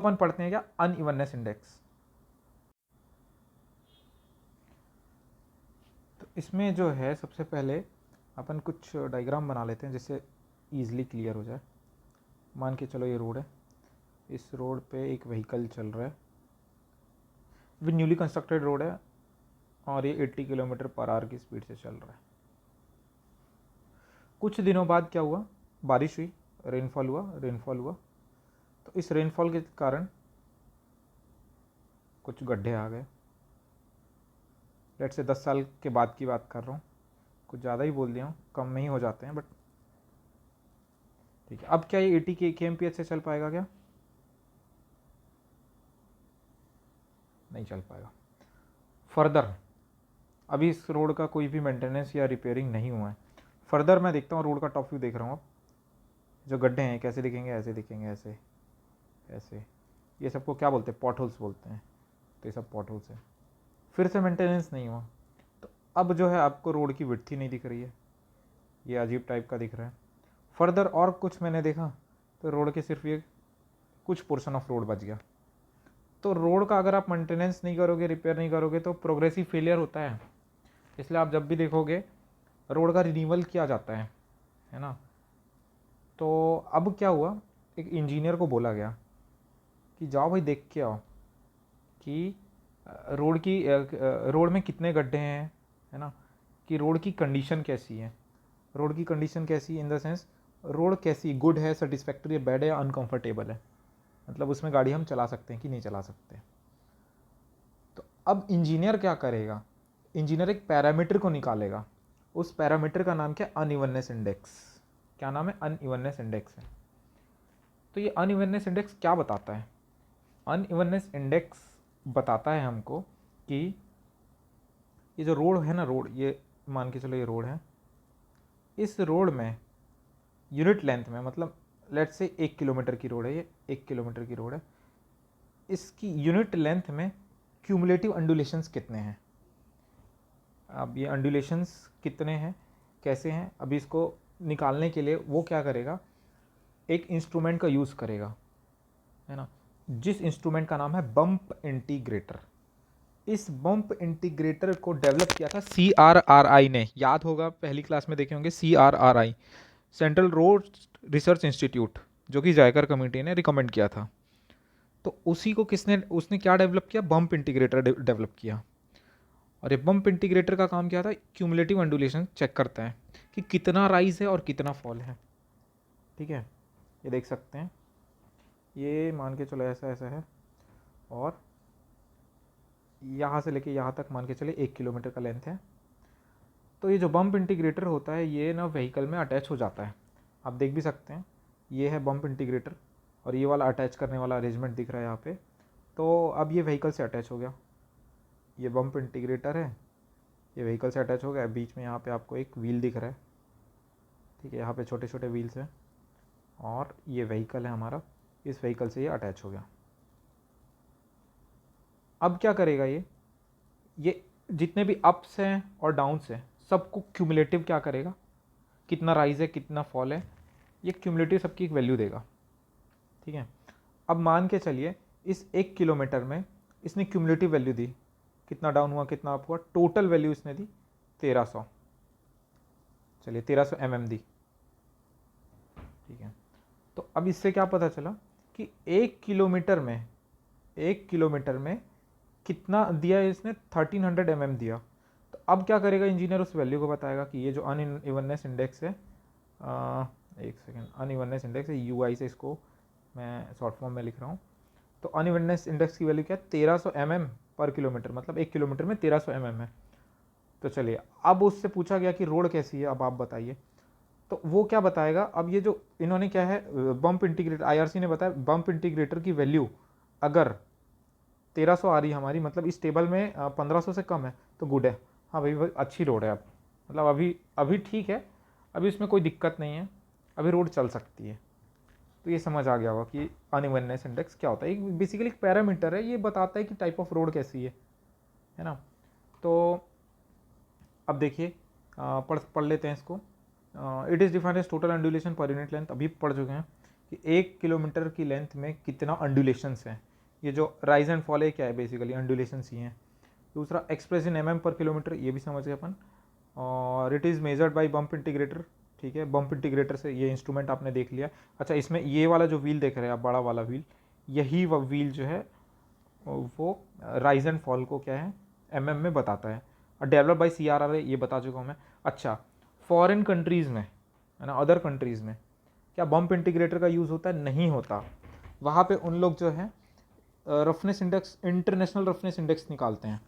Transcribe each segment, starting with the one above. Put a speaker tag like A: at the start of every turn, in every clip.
A: अपन पढ़ते हैं क्या, अनइवननेस इंडेक्स। तो इसमें जो है सबसे पहले अपन कुछ डायग्राम बना लेते हैं जिससे ईजिली क्लियर हो जाए। मान के चलो ये रोड है, इस रोड पे एक व्हीकल चल रहा है, विद न्यूली कंस्ट्रक्टेड रोड है और ये 80 किलोमीटर पर आवर की स्पीड से चल रहा है। कुछ दिनों बाद क्या हुआ, बारिश हुई, रेनफॉल हुआ। तो इस रेनफॉल के कारण कुछ गड्ढे आ गए। लेट से 10 साल के बाद की बात कर रहा हूँ, कुछ ज़्यादा ही बोल दिया हूँ, कम में ही हो जाते हैं बट ठीक है। अब क्या ये 80 के kmph से चल पाएगा क्या? नहीं चल पाएगा। फर्दर अभी इस रोड का कोई भी मेंटेनेंस या रिपेयरिंग नहीं हुआ है। फर्दर मैं देखता हूँ, रोड का टॉप व्यू देख रहा हूँ। अब जो गड्ढे हैं कैसे दिखेंगे, ऐसे दिखेंगे, ऐसे ऐसे। ये सबको क्या बोलते हैं, पॉट होल्स बोलते हैं। तो ये सब पॉट होल्स है, फिर से मेंटेनेंस नहीं हुआ। तो अब जो है आपको रोड की विड्थ ही नहीं दिख रही है, ये अजीब टाइप का दिख रहा है। फर्दर और कुछ मैंने देखा तो रोड के सिर्फ ये कुछ पोर्शन ऑफ रोड बच गया। तो रोड का अगर आप मेंटेनेंस नहीं करोगे, रिपेयर नहीं करोगे तो प्रोग्रेसिव फेलियर होता है। इसलिए आप जब भी देखोगे रोड का रिन्यूअल किया जाता है ना। तो अब क्या हुआ, एक इंजीनियर को बोला गया कि जाओ भाई देख के आओ कि रोड में कितने गड्ढे हैं, है ना, कि रोड की कंडीशन कैसी है। रोड की कंडीशन कैसी इन द सेंस, रोड कैसी, गुड है, सेटिस्फैक्ट्री है, बैड है, अनकंफर्टेबल है, मतलब उसमें गाड़ी हम चला सकते हैं कि नहीं चला सकते। तो अब इंजीनियर क्या करेगा, इंजीनियर एक पैरामीटर को निकालेगा। उस पैरामीटर का नाम क्या, अनइवननेस इंडेक्स। क्या नाम है, अनइवननेस इंडेक्स है। तो ये अनइवननेस इंडेक्स क्या बताता है, अनइवननेस इंडेक्स बताता है हमको कि ये जो रोड है ना, रोड ये मान के चलो ये रोड है, इस रोड में यूनिट लेंथ में, मतलब लेट्स से 1 किलोमीटर की रोड है, ये 1 किलोमीटर की रोड है, इसकी यूनिट लेंथ में क्यूमुलेटिव अंडुलेशंस कितने हैं। अब ये अंडुलेशंस कितने हैं, कैसे हैं, अभी इसको निकालने के लिए वो क्या करेगा, एक इंस्ट्रूमेंट का यूज़ करेगा, है ना, जिस इंस्ट्रूमेंट का नाम है बम्प इंटीग्रेटर। इस बम्प इंटीग्रेटर को डेवलप किया था CRRI ने, याद होगा पहली क्लास में देखे होंगे, CRRI, central road research institute, जो कि जायकर कमेटी ने रिकमेंड किया था। तो उसी को उसने क्या डेवलप किया, बम्प इंटीग्रेटर डेवलप किया। और ये बम्प इंटीग्रेटर का काम क्या था, क्यूमुलेटिव अंडुलेशन चेक करता है कि कितना राइज है और कितना फॉल है। ठीक है, ये देख सकते हैं, ये मान के चलो ऐसा ऐसा है, और यहाँ से लेके यहाँ तक मान के चले 1 किलोमीटर का लेंथ है। तो ये जो बम्प इंटीग्रेटर होता है ये ना व्हीकल में अटैच हो जाता है। आप देख भी सकते हैं, ये है बम्प इंटीग्रेटर और ये वाला अटैच करने वाला अरेंजमेंट दिख रहा है यहाँ पे। तो अब ये व्हीकल से अटैच हो गया, ये बम्प इंटीग्रेटर है, ये व्हीकल से अटैच हो गया। बीच में यहाँ पे आपको एक व्हील दिख रहा है, ठीक है, यहाँ पे छोटे छोटे व्हील्स हैं, और ये व्हीकल है हमारा, इस व्हीकल से ये अटैच हो गया। अब क्या करेगा ये जितने भी अप्स हैं और डाउन्स हैं सबको क्यूमुलेटिव क्या करेगा, कितना राइज है कितना फॉल है, ये क्यूमुलेटिव सबकी एक वैल्यू देगा। ठीक है, अब मान के चलिए इस 1 किलोमीटर में इसने क्यूमुलेटिव वैल्यू दी, कितना डाउन हुआ कितना अप हुआ, टोटल वैल्यू इसने दी 1300, चलिए 1300 mm दी। ठीक है, तो अब इससे क्या पता चला कि 1 किलोमीटर में कितना दिया इसने, 1300 mm दिया। तो अब क्या करेगा इंजीनियर, उस वैल्यू को बताएगा कि ये जो अनइवननेस इंडेक्स है, एक सेकेंड, अनइवननेस इंडेक्स है, UI से इसको मैं शॉर्ट फॉर्म में लिख रहा हूँ। तो अनइवननेस इंडेक्स की वैल्यू क्या है, 1300 mm पर किलोमीटर, मतलब 1 किलोमीटर में 1300 mm है। तो चलिए अब उससे पूछा गया कि रोड कैसी है, अब आप बताइए। तो वो क्या बताएगा, अब ये जो इन्होंने क्या है, बम्प इंटीग्रेटर, IRC ने बताया बम्प इंटीग्रेटर की वैल्यू अगर 1300 आ रही है हमारी, मतलब इस टेबल में 1500 से कम है तो गुड है, हाँ भाई अच्छी रोड है। अब मतलब अभी अभी ठीक है, अभी इसमें कोई दिक्कत नहीं है, अभी रोड चल सकती है। तो ये समझ आ गया होगा कि अनइवननेस इंडेक्स क्या होता है, एक बेसिकली एक पैरामीटर है, ये बताता है कि टाइप ऑफ रोड कैसी है ना। तो अब देखिए पढ़ लेते हैं इसको। It is defined as total undulation per unit length, अभी पढ़ चुके हैं कि 1 किलोमीटर की लेंथ में कितना अंडुलेशंस हैं। ये जो राइज एंड फॉल है क्या है, बेसिकली अंडुलेशंस ही हैं। दूसरा एक्सप्रेस इन mm पर किलोमीटर, ये भी समझ गए अपन। और it is measured by bump integrator, ठीक है, बम्प इंटीग्रेटर से ये इंस्ट्रूमेंट आपने देख लिया। अच्छा, इसमें ये वाला जो व्हील देख रहे हैं आप, बड़ा वाला व्हील, यही व्हील जो है वो राइज एंड फॉल को क्या है mm में बताता है। और डेवलप बाय CRRA, ये बता चुका हूँ मैं। अच्छा, फॉरेन कंट्रीज़ में है ना, अदर कंट्रीज़ में क्या बम्प इंटीग्रेटर का यूज़ होता है? नहीं होता। वहाँ पे उन लोग जो है roughness index, international roughness index निकालते हैं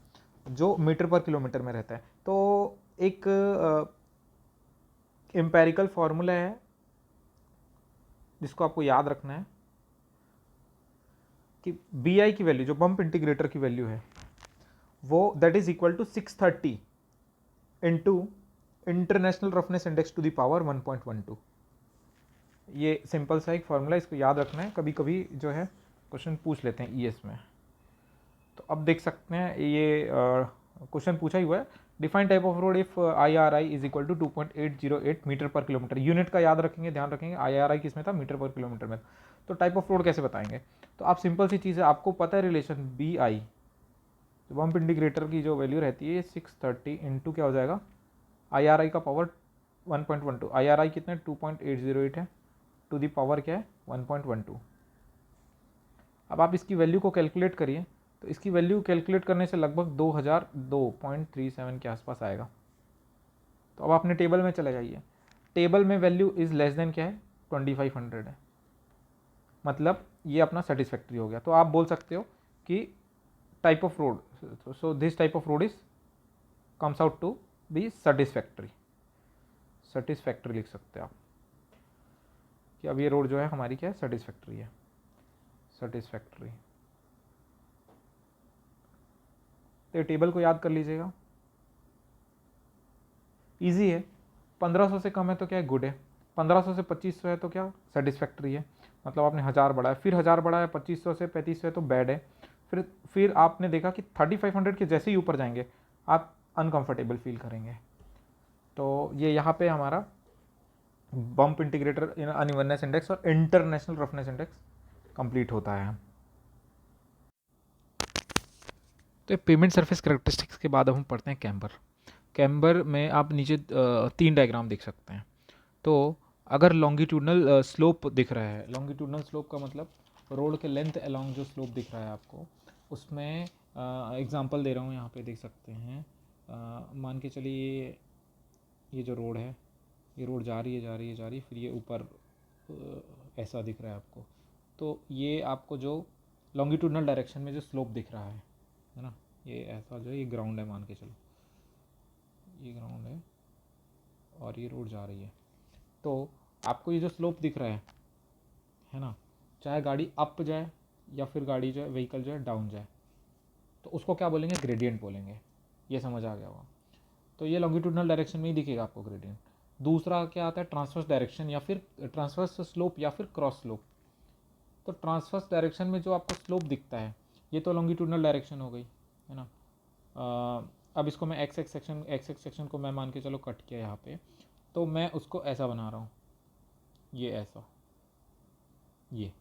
A: जो मीटर पर किलोमीटर में रहता है। तो एक एम्पेरिकल फार्मूला है जिसको आपको याद रखना है कि BI की वैल्यू, जो बम्प इंटीग्रेटर की वैल्यू है, वो that is equal to 630 into international roughness index to the power 1.12। ये सिंपल सा एक फॉर्मूला, इसको याद रखना है। कभी कभी जो है क्वेश्चन पूछ लेते हैं ES में। तो अब देख सकते हैं ये क्वेश्चन पूछा ही हुआ है, define type of road if IRI is equal to 2.808 metre per kilometre. Unit का याद रखेंगे, ध्यान रखेंगे, IRI किस में था, मीटर पर किलोमीटर में। तो टाइप ऑफ रोड कैसे बताएंगे? तो आप सिंपल सी चीज़ है, आपको पता है रिलेशन BI, तो बम्प इंटीग्रेटर की जो वैल्यू रहती है 630 इंटू क्या हो जाएगा IRI का पावर 1.12। IRI कितना 2.808 है, टू दी पावर क्या है 1.12। अब आप इसकी वैल्यू को कैलकुलेट करिए, तो इसकी वैल्यू कैलकुलेट करने से लगभग 2002.37 के आसपास आएगा। तो अब आपने टेबल में चले जाइए, टेबल में वैल्यू इज़ लेस देन क्या है 2500 है, मतलब ये अपना सेटिस्फैक्ट्री हो गया। तो आप बोल सकते हो कि type of road, so this type of road is comes out to be satisfactory. Satisfactory लिख सकते हैं आप कि अब ये रोड जो है हमारी क्या है, सेटिस्फैक्ट्री है, सेटिस्फैक्ट्री। तो ये टेबल को याद कर लीजिएगा, इजी है। 1500 से कम है तो क्या है, गुड है। 1500 से 2500 है तो क्या सेटिस्फैक्ट्री है, मतलब आपने 1000 बढ़ाया, फिर 1000 बढ़ाया, 2500 से 3500 है तो बैड है। फिर आपने देखा कि 3500 के जैसे ही ऊपर जाएंगे आप अनकंफर्टेबल फील करेंगे। तो ये यहाँ पे हमारा बम्प इंटीग्रेटर अनइवननेस इंडेक्स और इंटरनेशनल रफनेस इंडेक्स कंप्लीट होता है। तो पेमेंट सरफेस कैरेक्टरिस्टिक्स के बाद अब हम पढ़ते हैं कैम्बर। कैम्बर में आप नीचे 3 डायग्राम देख सकते हैं। तो अगर लॉन्गिट्यूडनल स्लोप दिख रहा है, लॉन्गिट्यूडनल स्लोप का मतलब रोड के लेंथ अलोंग जो स्लोप दिख रहा है आपको, उसमें एग्जांपल दे रहा हूँ, यहाँ पे देख सकते हैं। मान के चलिए ये जो रोड है, ये रोड जा रही है जा रही है जा रही है, फिर ये ऊपर ऐसा दिख रहा है आपको। तो ये आपको जो लॉन्गिट्यूडनल डायरेक्शन में जो स्लोप दिख रहा है ना, ये ऐसा जो है, ये ग्राउंड है, मान के चलो ये ग्राउंड है और ये रोड जा रही है। तो आपको ये जो स्लोप दिख रहा है ना, चाहे गाड़ी अप जाए या फिर गाड़ी जो है व्हीकल जो है डाउन जाए, तो उसको क्या बोलेंगे, ग्रेडियंट बोलेंगे। ये समझ आ गया होगा। तो ये लॉन्गिट्यूडनल डायरेक्शन में ही दिखेगा आपको ग्रेडियंट। दूसरा क्या आता है, ट्रांसवर्स डायरेक्शन या फिर ट्रांसवर्स स्लोप या फिर क्रॉस स्लोप। तो ट्रांसवर्स डायरेक्शन में जो आपको स्लोप दिखता है, ये तो लॉन्गिट्यूडनल डायरेक्शन हो गई, है ना। अब इसको मैं एक्स एक्स सेक्शन को मैं मान के चलो कट किया यहाँ पे, तो मैं उसको ऐसा बना रहा हूँ, ये ऐसा, ये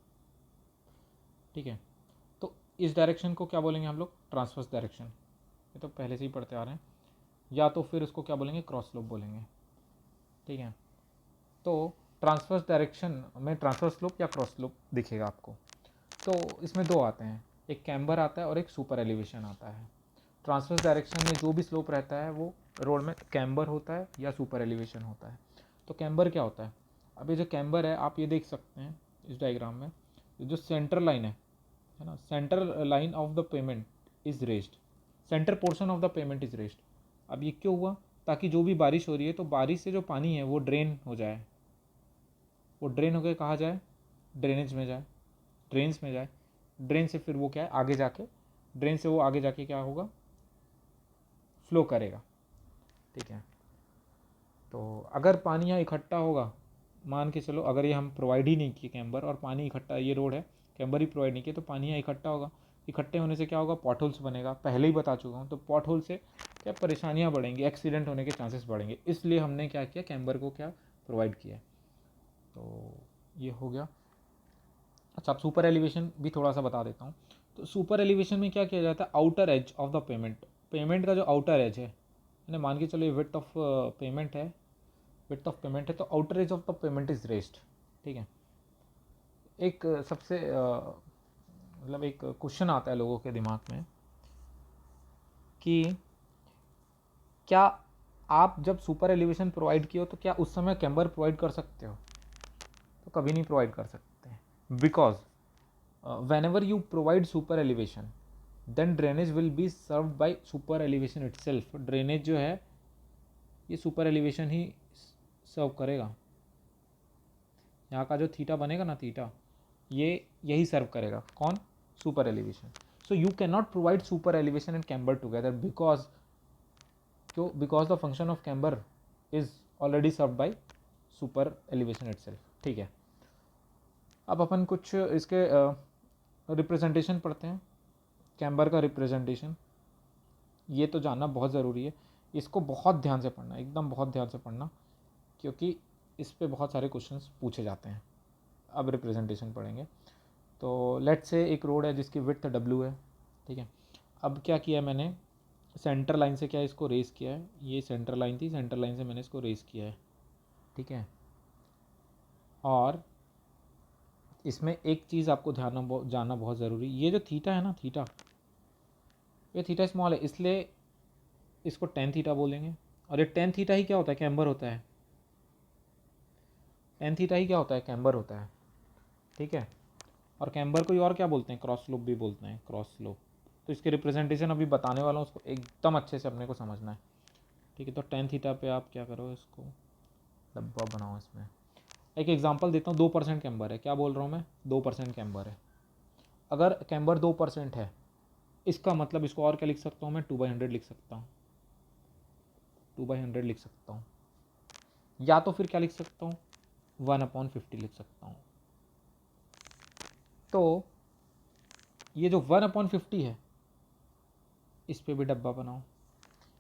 A: ठीक है। तो इस डायरेक्शन को क्या बोलेंगे हम लोग, ट्रांसवर्स डायरेक्शन। ये तो पहले से ही पढ़ते आ रहे हैं। या तो फिर उसको क्या बोलेंगे, क्रॉस स्लोप बोलेंगे, ठीक है। तो ट्रांसवर्स डायरेक्शन में ट्रांसवर्स स्लोप या क्रॉस स्लोप दिखेगा आपको। तो इसमें दो आते हैं, एक कैम्बर आता है और एक सुपर एलिवेशन आता है। ट्रांसवर्स डायरेक्शन में जो भी स्लोप रहता है वो रोड में कैम्बर होता है या सुपर एलिवेशन होता है। तो कैम्बर क्या होता है, अब ये जो कैम्बर है आप ये देख सकते हैं इस डायग्राम में, जो सेंटर लाइन है ना, centre line of the payment is raised, centre portion of the payment is raised. अब ये क्यों हुआ, ताकि जो भी बारिश हो रही है तो बारिश से जो पानी है वो ड्रेन हो जाए, वो ड्रेन होकर कहाँ जाए, ड्रेनेज में जाए, ड्रेन्स में जाए। ड्रेन से फिर वो क्या है, आगे जाके ड्रेन से वो आगे जाके क्या होगा, फ्लो करेगा, ठीक है। तो अगर पानी यहाँ इकट्ठा होगा, मान के चलो अगर ये हम प्रोवाइड ही नहीं किए कैम्बर और पानी इकट्ठा, ये रोड है कैम्बर ही प्रोवाइड नहीं किए, तो पानी यहाँ इकट्ठा होगा। इकट्ठे होने से क्या होगा, पॉट होल्स बनेगा, पहले ही बता चुका हूँ। तो पॉट होल से क्या परेशानियाँ बढ़ेंगी, एक्सीडेंट होने के चांसेस बढ़ेंगे, इसलिए हमने क्या किया, कैम्बर को क्या प्रोवाइड किया। तो ये हो गया। अच्छा, अब सुपर एलिवेशन भी थोड़ा सा बता देता हूँ। तो सुपर एलिवेशन में क्या किया जाता है, outer as of the payment, payment का जो आउटर एज है, मैंने मान के चलो ये विड्थ ऑफ पेमेंट है, विड्थ ऑफ पेमेंट है, तो outer as of the payment is raised. ठीक है, एक सबसे मतलब एक क्वेश्चन आता है लोगों के दिमाग में कि क्या आप जब सुपर एलिवेशन प्रोवाइड किए हो तो क्या उस समय कैम्बर प्रोवाइड कर सकते हो? तो कभी नहीं प्रोवाइड कर सकते, because whenever you provide super elevation then drainage will be served by super elevation itself। Drainage जो है ये सुपर एलिवेशन ही सर्व करेगा, यहाँ का जो थीटा बनेगा ना, थीटा ये यही सर्व करेगा, कौन? Super elevation. So you can not provide super elevation and camber together because क्यों? Because the function of camber is already serve by super elevation itself. ठीक है, अब अपन कुछ इसके रिप्रेजेंटेशन पढ़ते हैं, कैम्बर का रिप्रेजेंटेशन। ये तो जानना बहुत ज़रूरी है, इसको बहुत ध्यान से पढ़ना, एकदम बहुत ध्यान से पढ़ना, क्योंकि इस पे बहुत सारे क्वेश्चंस पूछे जाते हैं। अब रिप्रेजेंटेशन पढ़ेंगे। तो लेट्स से एक रोड है जिसकी विड्थ W है। ठीक है, अब क्या किया मैंने, सेंटर लाइन से क्या इसको रेस किया है, ये सेंटर लाइन थी, सेंटर लाइन से मैंने इसको रेस किया है। ठीक है, और इसमें एक चीज़ आपको जानना बहुत ज़रूरी, ये जो थीटा है ना, थीटा, ये थीटा स्मॉल है इसलिए इसको टेन थीटा बोलेंगे। और ये टेन थीटा ही क्या होता है, कैम्बर होता है। टेन थीटा ही क्या होता है, कैम्बर होता है। ठीक है, और कैम्बर को और क्या बोलते हैं, क्रॉस स्लोप भी बोलते हैं, क्रॉस स्लोप। तो इसके रिप्रेजेंटेशन अभी बताने वाला हूँ, उसको एकदम अच्छे से अपने को समझना है। ठीक है, तो टेन थीटा पे आप क्या करो, इसको डब्बा बनाओ। इसमें एक एग्जांपल देता हूँ, 2% कैम्बर है, क्या बोल रहा हूँ मैं, 2% कैम्बर है। अगर कैम्बर 2% है, इसका मतलब इसको और क्या लिख सकता हूँ मैं, 2/100 लिख सकता हूँ, 2/100 लिख सकता हूँ। या तो फिर क्या लिख सकता हूँ, 1/50 लिख सकता हूँ। तो ये जो 1/50 है, इस पे भी डब्बा बनाओ।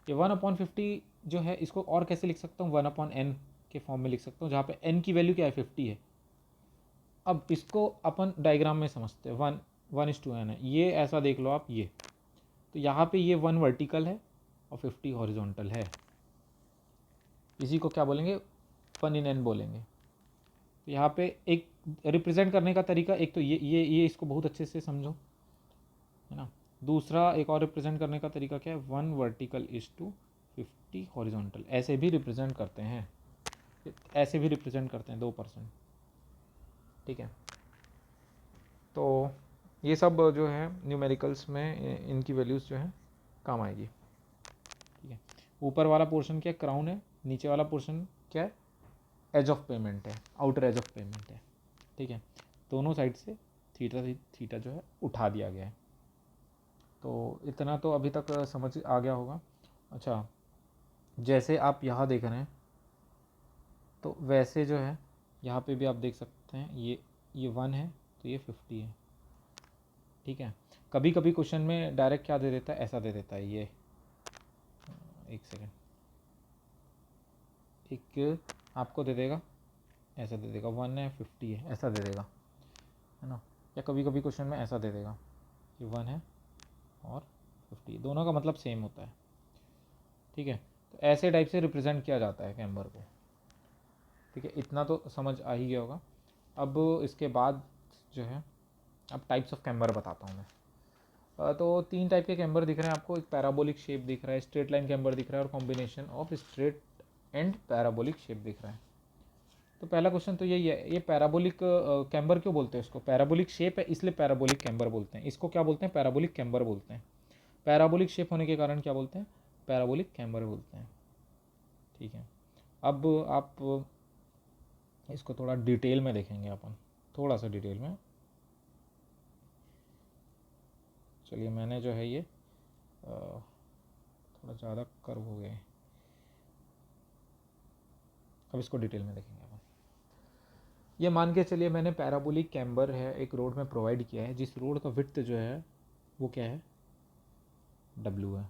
A: ये 1/50 जो है, इसको और कैसे लिख सकता हूँ, 1/n के फॉर्म में लिख सकता हूँ, जहाँ पे n की वैल्यू क्या है, 50 है। अब इसको अपन डायग्राम में समझते हैं, 1:n है, ये ऐसा देख लो आप, ये तो यहाँ पे ये 1 वर्टिकल है और 50 हॉरिजॉन्टल है, इसी को क्या बोलेंगे, 1/n बोलेंगे। तो यहाँ पे एक रिप्रेजेंट करने का तरीका, एक तो ये इसको बहुत अच्छे से समझो, है ना। दूसरा एक और रिप्रेजेंट करने का तरीका क्या है, 1 वर्टिकल इज टू 50 हॉरिजॉन्टल, ऐसे भी रिप्रेजेंट करते हैं, ऐसे भी रिप्रेजेंट करते हैं 2%। ठीक है, तो ये सब जो है न्यूमेरिकल्स में इनकी वैल्यूज़ जो है काम आएगी। ठीक है, ऊपर वाला पोर्शन क्या है, क्राउन है, नीचे वाला पोर्शन क्या है, एज ऑफ पेमेंट है, आउटर एज ऑफ पेमेंट है। ठीक है, दोनों साइड से थीटा थीटा जो है उठा दिया गया है। तो इतना तो अभी तक समझ आ गया होगा। अच्छा, जैसे आप यहाँ देख रहे हैं, तो वैसे जो है यहाँ पे भी आप देख सकते हैं, ये 1 है तो ये 50 है। ठीक है, कभी कभी क्वेश्चन में डायरेक्ट क्या दे देता है, ऐसा दे देता है, ये एक सेकेंड, एक आपको दे देगा, ऐसा दे देगा, 1 है 50 है, ऐसा दे देगा, है ना। या कभी कभी क्वेश्चन में ऐसा दे देगा, ये 1 है और 50, दोनों का मतलब सेम होता है। ठीक है, तो ऐसे टाइप से रिप्रेजेंट किया जाता है कैम्बर को। ठीक है, इतना तो समझ आ ही गया होगा। अब इसके बाद जो है, अब टाइप्स ऑफ कैम्बर बताता हूँ मैं। तो 3 टाइप के कैम्बर दिख रहे हैं आपको, एक पैराबोलिक शेप दिख रहा है, स्ट्रेट लाइन कैम्बर दिख रहा है, और combination of straight and parabolic shape दिख रहा है। तो पहला क्वेश्चन तो यही है, ये पैराबोलिक कैम्बर क्यों बोलते हैं इसको, पैराबोलिक शेप है इसलिए पैराबोलिक कैम्बर बोलते हैं, इसको क्या बोलते हैं, पैराबोलिक कैम्बर बोलते हैं। पैराबोलिक शेप होने के कारण क्या बोलते हैं, पैराबोलिक कैम्बर बोलते हैं। ठीक है, अब आप इसको थोड़ा डिटेल में देखेंगे अपन, थोड़ा सा डिटेल में। चलिए, मैंने जो है ये थोड़ा ज़्यादा कर्व हो गए, अब इसको डिटेल में देखेंगे अपन। ये मान के चलिए मैंने पैराबोलिक कैम्बर है एक रोड में प्रोवाइड किया है, जिस रोड का विड्थ जो है वो क्या है, W है,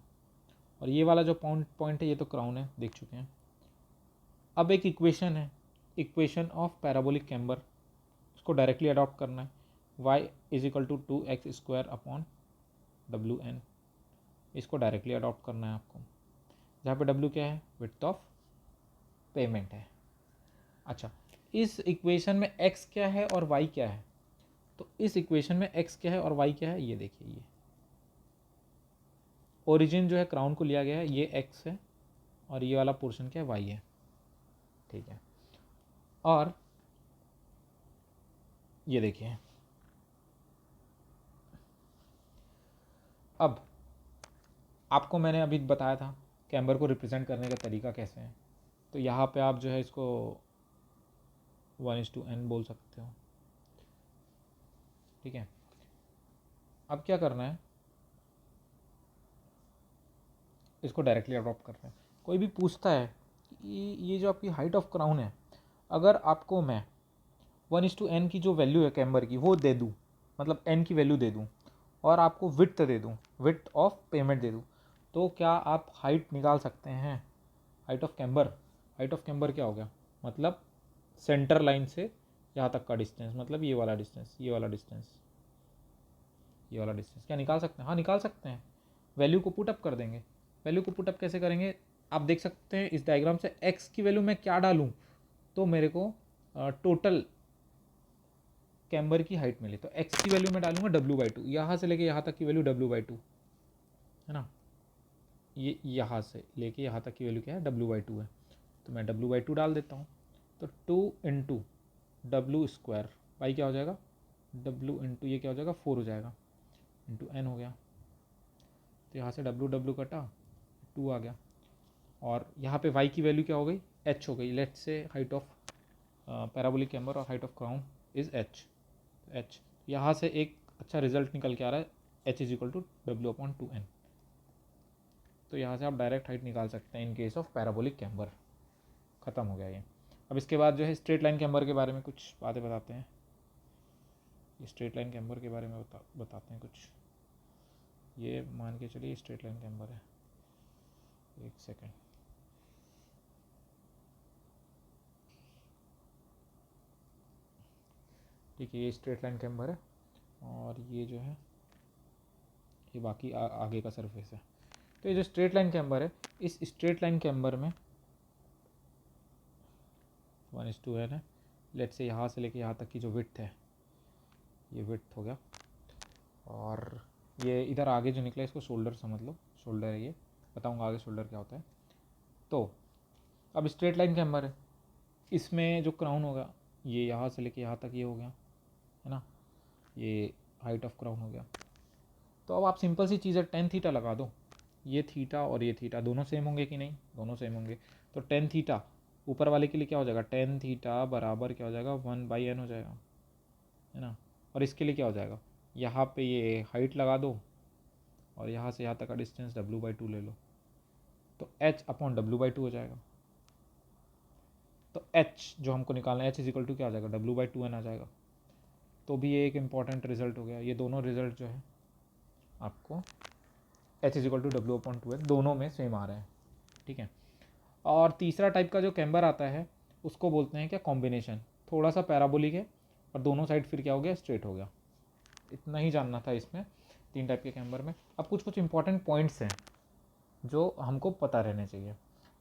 A: और ये वाला जो पॉइंट है ये तो क्राउन है, देख चुके हैं। अब एक इक्वेशन है, इक्वेशन ऑफ पैराबोलिक कैम्बर, इसको डायरेक्टली अडॉप्ट करना है। Y is equal to 2x² upon WN। इसको डायरेक्टली अडॉप्ट करना है आपको, जहाँ पे W क्या है, विड्थ ऑफ पेमेंट है। अच्छा, इस इक्वेशन में x क्या है और y क्या है, तो इस इक्वेशन में x क्या है और y क्या है, ये देखिए, ये ओरिजिन जो है क्राउन को लिया गया है, ये x है और ये वाला पोर्शन क्या है, y है, ठीक है। और ये देखिए, अब आपको मैंने अभी बताया था कैम्बर को रिप्रेजेंट करने का तरीका कैसे है, तो यहाँ पे आप जो है इसको 1:n बोल सकते हो, ठीक है। अब क्या करना है, इसको डायरेक्टली अडॉप्ट करना है। कोई भी पूछता है कि ये जो आपकी हाइट ऑफ क्राउन है, अगर आपको मैं 1:n की जो वैल्यू है कैम्बर की वो दे दूँ, मतलब n की वैल्यू दे दूँ, और आपको विड्थ दे दूँ, विड्थ ऑफ पेमेंट दे दूँ, तो क्या आप हाइट निकाल सकते हैं, height of camber. Height of camber क्या हो गया, मतलब सेंटर लाइन से यहाँ तक का डिस्टेंस, मतलब ये वाला डिस्टेंस, ये वाला डिस्टेंस, ये वाला डिस्टेंस, क्या निकाल सकते हैं, हाँ निकाल सकते हैं। वैल्यू को पुट अप कर देंगे। वैल्यू को पुट अप कैसे करेंगे, आप देख सकते हैं इस डायग्राम से, x की वैल्यू मैं क्या डालूँ, तो मेरे को टोटल कैम्बर की हाइट मिली, तो x की वैल्यू मैं डालूंगा W/2, यहाँ से लेके यहाँ तक की वैल्यू W/2 है ना, ये यहाँ से लेके यहाँ तक की वैल्यू क्या है, W/2 है, तो मैं W/2 डाल देता हूँ। तो 2 × W², y क्या हो जाएगा, W × ये क्या हो जाएगा, 4 हो जाएगा, × n हो गया, तो यहाँ से W कटा, 2 आ गया, और यहाँ पे y की वैल्यू क्या हो गई, h हो गई। Let's say height of parabolic camber और height of crown is h। यहाँ से एक अच्छा रिजल्ट निकल के आ रहा है, h is equal to W/2n। तो यहाँ से आप डायरेक्ट हाइट निकाल सकते हैं in case of parabolic camber. ख़त्म हो गया ये। अब इसके बाद जो है स्ट्रेट लाइन कैम्बर के बारे में कुछ बातें बताते हैं। स्ट्रेट लाइन कैम्बर के बारे में बताते हैं कुछ। ये मान के चलिए स्ट्रेट लाइन कैम्बर है, एक सेकेंड, ठीक है, ये स्ट्रेट लाइन कैम्बर है और ये जो है ये बाकी आगे का सरफेस है। तो ये जो स्ट्रेट लाइन कैम्बर है, इस स्ट्रेट लाइन कैम्बर में 1:n है। लेट्स से यहाँ से लेके यहाँ तक की जो विड्थ है, ये विड्थ हो गया, और ये इधर आगे जो निकला इसको शोल्डर समझ लो, शोल्डर है ये, बताऊँगा आगे शोल्डर क्या होता है। तो अब स्ट्रेट लाइन कैम्बर है, इसमें जो क्राउन होगा ये यहाँ से लेके यहाँ तक ये हो गया, है ना, ये हाइट ऑफ क्राउन हो गया। तो अब आप सिंपल सी चीज़ है, tan थीटा लगा दो, ये थीटा और ये थीटा दोनों सेम होंगे कि नहीं, दोनों सेम होंगे। तो tan थीटा ऊपर वाले के लिए क्या हो जाएगा, tan थीटा बराबर क्या हो जाएगा, 1/n हो जाएगा, है ना। और इसके लिए क्या हो जाएगा, यहाँ पे ये हाइट लगा दो और यहाँ से यहाँ तक का डिस्टेंस W/2 ले लो, तो h/W/2 हो जाएगा। तो h जो हमको निकालना है, h इज इक्वल टू क्या आ जाएगा, W/2n आ जाएगा। तो भी ये एक इम्पॉर्टेंट रिजल्ट हो गया। ये दोनों रिजल्ट जो है आपको h is equal to W/2n दोनों में सेम आ रहे हैं, ठीक है। और तीसरा टाइप का जो कैम्बर आता है उसको बोलते हैं क्या, कॉम्बिनेशन। थोड़ा सा पैराबोलिक है और दोनों साइड फिर क्या हो गया, स्ट्रेट हो गया। इतना ही जानना था इसमें, 3 टाइप के कैम्बर में। अब कुछ कुछ इंपॉर्टेंट पॉइंट्स हैं जो हमको पता रहने चाहिए,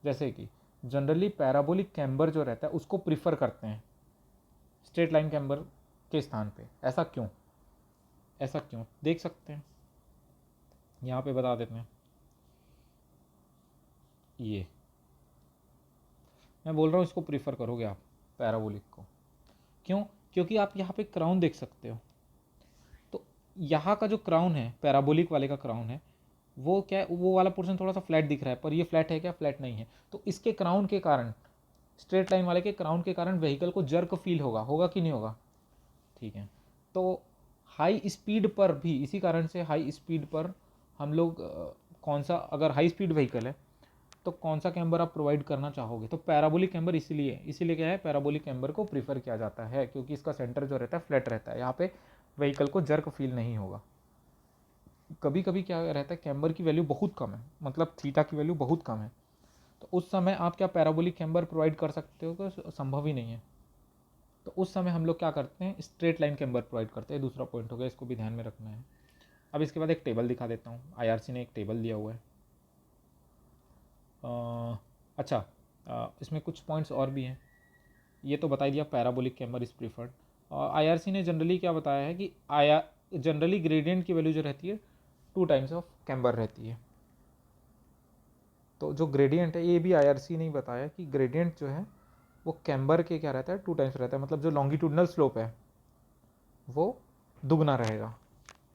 A: जैसे कि जनरली पैराबोलिक कैम्बर जो रहता है उसको प्रीफर करते हैं स्ट्रेट लाइन कैम्बर के स्थान पे। ऐसा क्यों, ऐसा क्यों देख सकते हैं, यहाँ पे बता देते हैं। ये मैं बोल रहा हूँ इसको प्रीफर करोगे आप पैराबोलिक को, क्यों, क्योंकि आप यहाँ पे क्राउन देख सकते हो। तो यहाँ का जो क्राउन है, पैराबोलिक वाले का क्राउन है, वो क्या है, वो वाला पोर्शन थोड़ा सा फ्लैट दिख रहा है, पर ये फ्लैट है क्या, फ्लैट नहीं है। तो इसके क्राउन के कारण, स्ट्रेट लाइन वाले के क्राउन के कारण व्हीकल को जर्क फील होगा, होगा कि नहीं होगा, ठीक है। तो हाई स्पीड पर भी, इसी कारण से हाई स्पीड पर हम लोग कौन सा, अगर हाई स्पीड व्हीकल है तो कौन सा कैम्बर आप प्रोवाइड करना चाहोगे, तो पैराबोलिक कैम्बर। इसीलिए क्या है, पैराबोलिक कैम्बर को प्रीफर किया जाता है, क्योंकि इसका सेंटर जो रहता है फ्लैट रहता है, यहाँ पे व्हीकल को जर्क फील नहीं होगा। कभी कभी क्या रहता है, कैम्बर की वैल्यू बहुत कम है, मतलब थीटा की वैल्यू बहुत कम है, तो उस समय आप क्या पैराबोलिक कैम्बर प्रोवाइड कर सकते हो, तो संभव ही नहीं है। तो तो उस समय हम लोग क्या करते हैं, स्ट्रेट लाइन कैम्बर प्रोवाइड करते हैं। दूसरा पॉइंट हो गया, इसको भी ध्यान में रखना है। अब इसके बाद एक टेबल दिखा देता हूँ। आईआरसी ने एक टेबल दिया हुआ है। अच्छा, इसमें कुछ पॉइंट्स और भी हैं। ये तो बता दिया पैराबोलिक कैम्बर इज़ प्रीफर्ड। और आईआरसी ने जनरली क्या बताया है कि जनरली ग्रेडियंट की वैल्यू जो रहती है 2 टाइम्स ऑफ कैम्बर रहती है। तो जो ग्रेडियंट है, ये भी आईआरसी ने बताया कि ग्रेडियंट जो है वो कैम्बर के क्या रहता है, 2 टाइम्स रहता है। मतलब जो लॉन्गिट्यूडनल स्लोप है वो दुगना रहेगा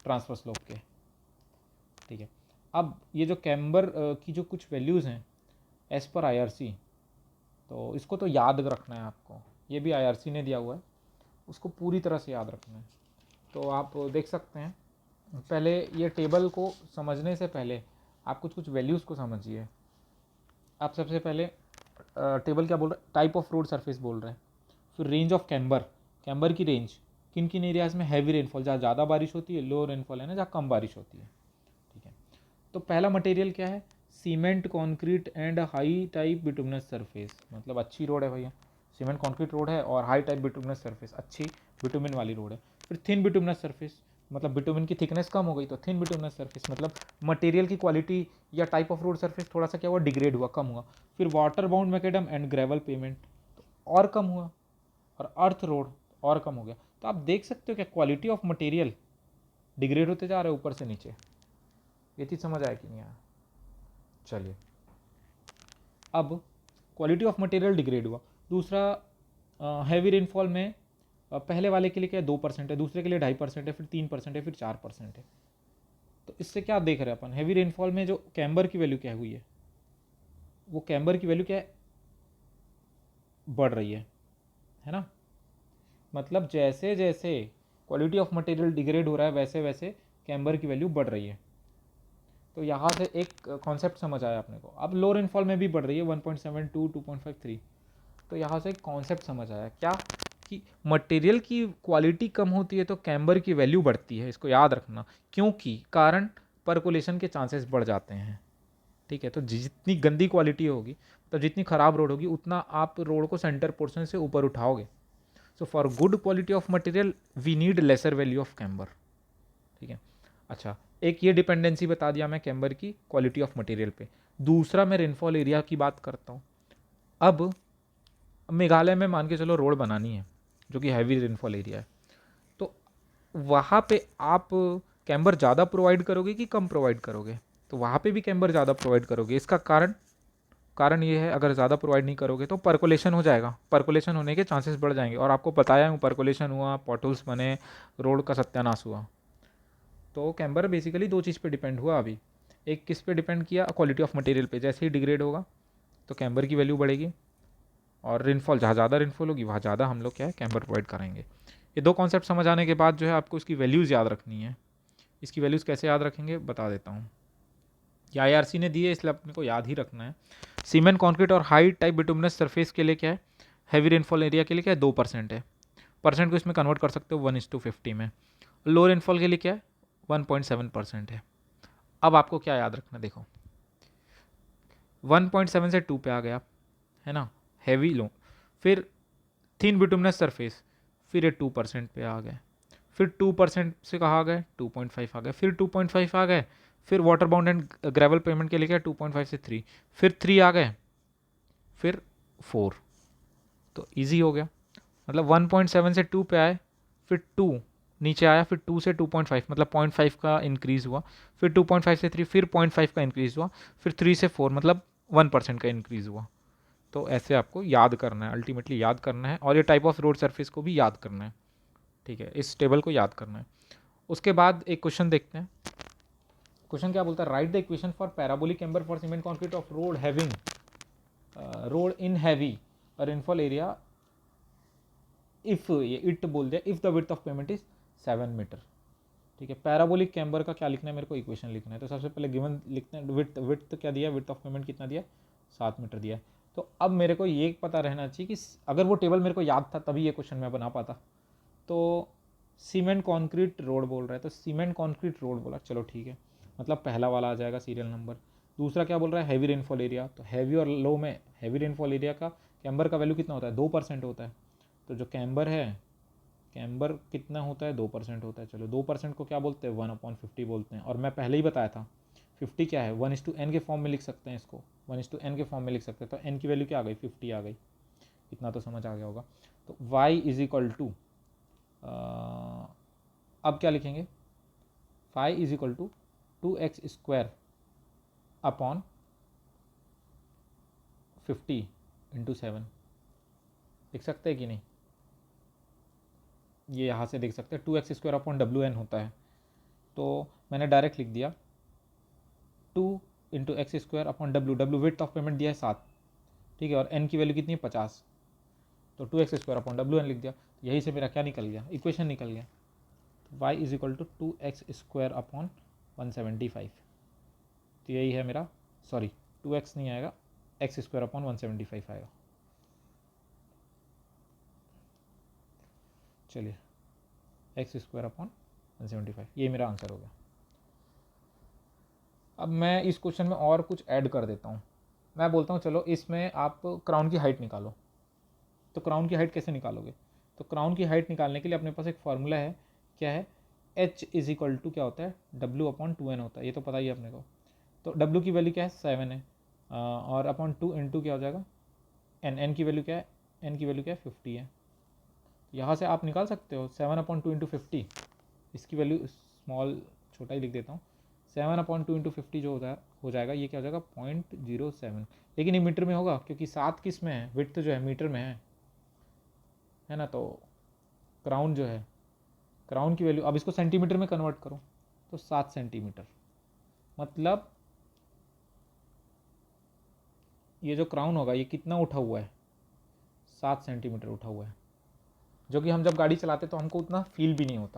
A: ट्रांसफर स्लोप के। ठीक है, अब ये जो कैम्बर की जो कुछ वैल्यूज़ हैं एज पर आईआरसी, तो इसको तो याद रखना है आपको। ये भी आईआरसी ने दिया हुआ है, उसको पूरी तरह से याद रखना है। तो आप देख सकते हैं, पहले ये टेबल को समझने से पहले आप कुछ कुछ वैल्यूज़ को समझिए। आप सबसे पहले टेबल क्या बोल रहा है, टाइप ऑफ रोड सरफेस बोल रहे हैं। फिर रेंज ऑफ कैम्बर, कैम्बर की रेंज, किन किन एरियाज़ में हैवी रेनफॉल, जहाँ ज़्यादा बारिश होती है, लो रेनफॉल है ना जहाँ कम बारिश होती है। ठीक है, तो पहला मटेरियल क्या है, cement concrete and high type bituminous surface. मतलब अच्छी रोड है भैया, सीमेंट कॉन्क्रीट रोड है और हाई टाइप बिटुमिनस सरफेस, अच्छी बिटुमिन वाली रोड है। फिर थिन बिटुमिनस सरफेस, मतलब बिटुमिन की थिकनेस कम हो गई तो थिन बिटुमिनस सरफेस, मतलब मटेरियल की क्वालिटी या टाइप ऑफ रोड सरफेस थोड़ा सा क्या हुआ, डिग्रेड हुआ, कम हुआ। फिर water bound macadam and gravel payment, तो और कम हुआ। और अर्थ रोड और कम हो गया। तो आप देख सकते हो क्या क्वालिटी ऑफ मटेरियल डिग्रेड होते जा रहा है ऊपर से नीचे। ये चीज़ समझ आया कि नहीं आया? चलिए, अब क्वालिटी ऑफ मटेरियल डिग्रेड हुआ। दूसरा, हैवी रेनफॉल में पहले वाले के लिए क्या 2% है, दूसरे के लिए 2.5% है, फिर 3% है, फिर 4% है। तो इससे क्या देख रहे हैं अपन, हैवी रेनफॉल में जो कैम्बर की वैल्यू क्या हुई है, वो कैम्बर की वैल्यू क्या है, बढ़ रही है ना। मतलब जैसे जैसे क्वालिटी ऑफ मटेरियल डिग्रेड हो रहा है वैसे वैसे कैम्बर की वैल्यू बढ़ रही है। तो यहाँ से एक कॉन्सेप्ट समझ आया अपने को। अब लो रेनफॉल में भी बढ़ रही है 1.72, 2.53। तो यहाँ से एक कॉन्सेप्ट समझ आया क्या, कि मटेरियल की क्वालिटी कम होती है तो कैम्बर की वैल्यू बढ़ती है। इसको याद रखना, क्योंकि कारण परकोलेशन के चांसेस बढ़ जाते हैं। ठीक है, तो जितनी गंदी क्वालिटी होगी, तो जितनी ख़राब रोड होगी, उतना आप रोड को सेंटर पोर्शन से ऊपर उठाओगे। So for good quality of material we need lesser value of camber. ठीक है, अच्छा, एक ये डिपेंडेंसी बता दिया मैं कैम्बर की क्वालिटी ऑफ मटेरियल पे। दूसरा मैं रेनफॉल एरिया की बात करता हूँ। अब मेघालय में मान के चलो रोड बनानी है जो कि हैवी रेनफॉल एरिया है, तो वहाँ पे आप कैम्बर ज़्यादा प्रोवाइड करोगे कि कम प्रोवाइड करोगे? तो वहाँ पे भी कैम्बर ज़्यादा प्रोवाइड करोगे। इसका कारण ये है, अगर ज़्यादा प्रोवाइड नहीं करोगे तो परकोलेशन हो जाएगा, परकोलेशन होने के चांसेस बढ़ जाएंगे। और आपको बताया हूँ, परकोलेशन हुआ, पॉटल्स बने, रोड का सत्यानाश हुआ। तो कैम्बर बेसिकली 2 चीज़ पे डिपेंड हुआ अभी। एक किस पे डिपेंड किया, क्वालिटी ऑफ मटेरियल पे। जैसे ही डिग्रेड होगा तो कैम्बर की वैल्यू बढ़ेगी, और रेनफॉल जहाँ ज़्यादा रेनफॉल होगी वहाँ ज़्यादा हम लोग क्या है कैम्बर प्रोवाइड करेंगे। ये 2 कॉन्सेप्ट समझ आने के बाद जो है आपको इसकी वैल्यूज़ याद रखनी है। इसकी वैल्यूज़ कैसे याद रखेंगे बता देता हूँ। ये आईआरसी ने दी है इसलिए अपने को याद ही रखना है। सीमेंट कॉन्क्रीट और हाई टाइप बिटुमिनस सरफेस के लिए क्या है, हैवी रेनफॉल एरिया के लिए क्या है 2% है। परसेंट को इसमें कन्वर्ट कर सकते हो 1:50 में। लो रेनफॉल के लिए क्या है 1.7% है। अब आपको क्या याद रखना, देखो 1.7 से 2 पे आ गया है ना, हैवी लो। फिर थिन बिटुमिनस सरफेस, फिर ये 2% पे आ गए। फिर 2% से कहाँ आ गए 2.5 आ गए। फिर 2.5 आ गए। फिर water bound and gravel payment के लिए क्या 2.5 से 3, फिर 3 आ गए, फिर 4। तो इजी हो गया। मतलब 1.7 से 2 पे आए, फिर 2 नीचे आया, फिर 2 से 2.5, मतलब 0.5 का इंक्रीज़ हुआ। फिर 2.5 से 3, फिर 0.5 का इंक्रीज़ हुआ। फिर 3 से 4, मतलब 1% का इंक्रीज़ हुआ। तो ऐसे आपको याद करना है, अल्टीमेटली याद करना है। और ये टाइप ऑफ रोड सरफेस को भी याद करना है। ठीक है, इस टेबल को याद करना है। उसके बाद एक क्वेश्चन देखते हैं। क्वेश्चन क्या बोलता है, write the equation for parabolic camber for cement concrete of road having road in heavy rainfall area if, ये इट बोल दिया, if the width of pavement is 7 metre. ठीक है, पैराबोलिक कैम्बर का क्या लिखना है, मेरे को इक्वेशन लिखना है। तो सबसे पहले गिवन लिखते हैं, विड्थ क्या दिया, विड्थ ऑफ पेमेंट कितना दिया 7 मीटर दिया है। तो अब मेरे को ये पता रहना चाहिए कि अगर वो टेबल मेरे को याद था तभी ये क्वेश्चन मैं बना पाता। तो सीमेंट कॉन्क्रीट रोड बोल रहा है, तो सीमेंट कॉन्क्रीट रोड बोला, चलो ठीक है, मतलब पहला वाला आ जाएगा सीरियल नंबर। दूसरा क्या बोल रहा है, हैवी रेनफॉल एरिया। तो हैवी और लो में हैवी रेनफॉल एरिया का कैम्बर का वैल्यू कितना होता है 2% होता है। तो जो कैम्बर है, कैम्बर कितना होता है, 2% होता है। चलो 2% को क्या बोलते हैं, 1/50 बोलते हैं। और मैं पहले ही बताया था 50 क्या है, 1:n के फॉर्म में लिख सकते हैं इसको, 1:n के फॉर्म में लिख सकते हैं। तो n की वैल्यू क्या आ गई, 50 आ गई। इतना तो समझ आ गया होगा। तो y इज इक्वल टू, अब क्या लिखेंगे, phi is equal to 2x² upon 50 into 7। लिख सकते हैं कि नहीं, ये यहाँ से देख सकते हैं 2x² अपॉन WN होता है। तो मैंने डायरेक्ट लिख दिया 2 into x² upon W width of payment दिया है 7, ठीक है, और n की वैल्यू कितनी है, 50। तो 2x² अपॉन WN लिख दिया। तो यही से मेरा क्या निकल गया, इक्वेशन निकल गया। तो y is equal to 2x² upon 175। तो यही है मेरा, सॉरी 2x नहीं आएगा, x² अपॉन 175 आएगा। चलिए x² अपॉन 175, ये मेरा आंसर हो गया। अब मैं इस क्वेश्चन में और कुछ ऐड कर देता हूँ। मैं बोलता हूँ चलो इसमें आप क्राउन की हाइट निकालो। तो क्राउन की हाइट कैसे निकालोगे, तो क्राउन की हाइट निकालने के लिए अपने पास एक फार्मूला है, क्या है, h इज इक्वल टू क्या होता है, W अपॉन 2n होता है, ये तो पता ही है अपने को। तो W की वैल्यू क्या है, 7 है, और अपॉन 2 इंटू क्या हो जाएगा, n की वैल्यू क्या है, n की वैल्यू क्या है, 50 है। यहाँ से आप निकाल सकते हो 7/2 इंटू 50, इसकी वैल्यू स्मॉल छोटा ही लिख देता हूँ, 7/2 इंटू 50 जो हो जाएगा ये क्या हो जाएगा, 0.07। लेकिन ये मीटर में होगा क्योंकि 7 किस में है, विड्थ जो है मीटर में है ना। तो क्राउन जो है, क्राउन की वैल्यू, अब इसको सेंटीमीटर में कन्वर्ट करो तो 7 सेंटीमीटर, मतलब ये जो क्राउन होगा ये कितना उठा हुआ है, 7 सेंटीमीटर उठा हुआ है, जो कि हम जब गाड़ी चलाते तो हमको उतना फील भी नहीं होता।